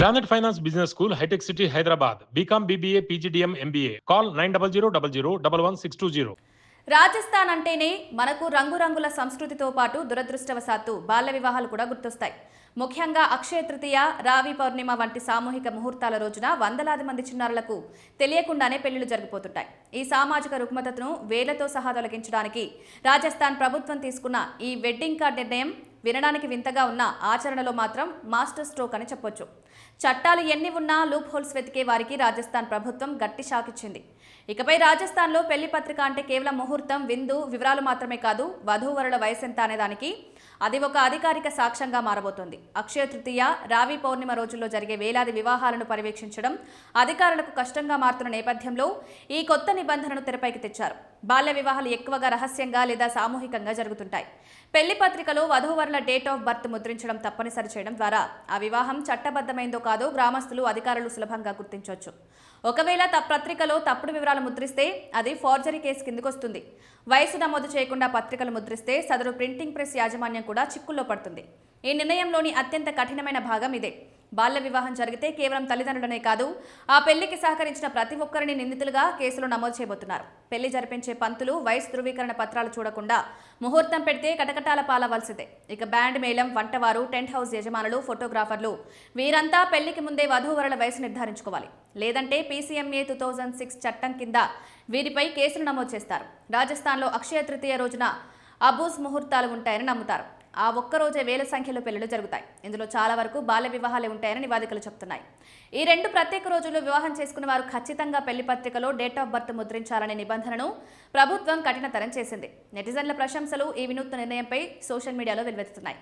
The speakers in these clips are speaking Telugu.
Planet Finance Business School, High-Tech City, Hyderabad. BCom, BBA, PGDM, MBA. Call 9000 Rajasthan అంటేనే మనకు రంగురంగుల సంస్కృతితో పాటు దురదృష్టవశాత్తు బాల్య వివాహాలు కూడా గుర్తొస్తాయి. ముఖ్యంగా అక్షయ తృతీయ, రావి పౌర్ణిమ వంటి సామూహిక ముహూర్తాల రోజున వందలాది మంది చిన్నారులకు తెలియకుండానే పెళ్లిళ్లు జరిగిపోతుంటాయి. ఈ సామాజిక రుగ్మతను వేలతో సహా తొలగించడానికి రాజస్థాన్ ప్రభుత్వం తీసుకున్న ఈ వెడ్డింగ్ కార్డ్ నిర్ణయం వినడానికి వింతగా ఉన్న ఆచరణలో మాత్రం మాస్టర్ స్ట్రోక్ అని చెప్పొచ్చు. చట్టాలు ఎన్ని ఉన్నా లూప్ హోల్స్ వెతికే వారికి రాజస్థాన్ ప్రభుత్వం గట్టి షాక్ ఇచ్చింది. ఇకపై రాజస్థాన్లో పెళ్లి పత్రిక అంటే కేవలం ముహూర్తం, విందు వివరాలు మాత్రమే కాదు, వధూవరుల వయసు ఎంత అనేదానికి అది ఒక అధికారిక సాక్ష్యంగా మారబోతోంది. అక్షయ తృతీయ, రావి పౌర్ణిమ రోజుల్లో జరిగే వేలాది వివాహాలను పర్యవేక్షించడం అధికారులకు కష్టంగా మారుతున్న నేపథ్యంలో ఈ కొత్త నిబంధనను తెరపైకి తెచ్చారు. బాల్య వివాహాలు ఎక్కువగా రహస్యంగా లేదా సామూహికంగా జరుగుతుంటాయి. పెళ్లి పత్రికలో వధూవరుల డేట్ ఆఫ్ బర్త్ ముద్రించడం తప్పనిసరి చేయడం ద్వారా ఆ వివాహం చట్టబద్ధమైందో కాదో గ్రామస్తులు, అధికారులు సులభంగా గుర్తించవచ్చు. ఒకవేళ పత్రికలో తప్పుడు వివరాలు ముద్రిస్తే అది ఫోర్జరీ కేసు కిందకొస్తుంది. వయసు నమోదు చేయకుండా పత్రికలు ముద్రిస్తే సదరు ప్రింటింగ్ ప్రెస్ యాజమాన్యం కూడా చిక్కుల్లో పడుతుంది. ఈ నిర్ణయంలోని అత్యంత కఠినమైన భాగం ఇదే. బాల్య వివాహం జరిగితే కేవలం తల్లిదండ్రులనే కాదు, ఆ పెళ్లికి సహకరించిన ప్రతి ఒక్కరిని నిందితులుగా కేసులో నమోదు చేయబోతున్నారు. పెళ్లి జరిపించే పంతులు వయసు ధృవీకరణ పత్రాలు చూడకుండా ముహూర్తం పెడితే కటకటాల పాలవలసిదే. ఇక బ్యాండ్ మేళం, వంటవారు, టెంట్ హౌస్ యజమానులు, ఫోటోగ్రాఫర్లు వీరంతా పెళ్లికి ముందే వధూవరుల వయసు నిర్ధారించుకోవాలి. లేదంటే PCMA 2006 చట్టం కింద వీరిపై కేసులు నమోదు చేస్తారు. రాజస్థాన్లో అక్షయ తృతీయ రోజున అబూజ్ ముహూర్తాలు ఉంటాయని నమ్ముతారు. ఆ ఒక్కరోజే వేల సంఖ్యలో పెళ్లిళ్లు జరుగుతాయి. ఇందులో చాలా వరకు బాల్య వివాహాలే ఉంటాయని నివేదికలు చెప్తున్నాయి. ఈ రెండు ప్రత్యేక రోజుల్లో వివాహం చేసుకున్న వారు ఖచ్చితంగా పెళ్లి పత్రికలో డేట్ ఆఫ్ బర్త్ ముద్రించాలనే నిబంధనను ప్రభుత్వం కఠినతరం చేసింది. నెటిజన్ల ప్రశంసలు ఈ వినూత్న నిర్ణయంపై సోషల్ మీడియాలో వెలువెత్తుతున్నాయి.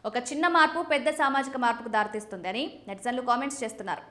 ఒక చిన్న మార్పు పెద్ద సామాజిక మార్పుకు దారితీస్తుంది అని నెటిజన్లు కామెంట్స్ చేస్తున్నారు.